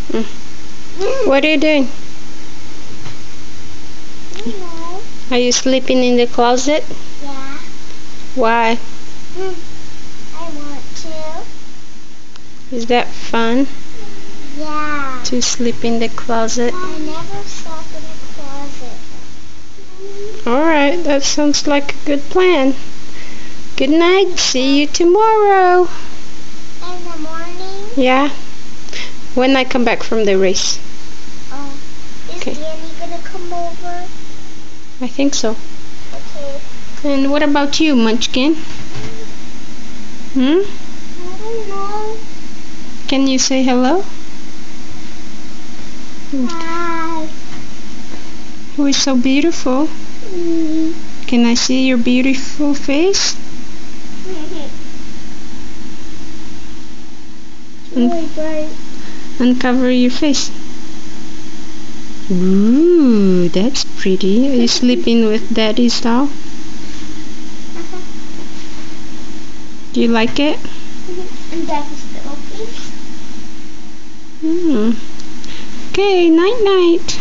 What are you doing? No. Are you sleeping in the closet? Yeah. Why? I want to. Is that fun Yeah. to sleep in the closet? I never slept in a closet. Alright, that sounds like a good plan. Good night. See you tomorrow. In the morning? Yeah. When I come back from the race. Oh. Is Okay. Danny gonna come over? I think so. Okay. And what about you, Munchkin? Hmm? I don't know. Can you say hello? Hi. Who is so beautiful? Can I see your beautiful face? Really bright. Uncover your face. Ooh, that's pretty. Are you sleeping with Daddy's doll? Do you like it? And Daddy's pillowcase. Okay, night night.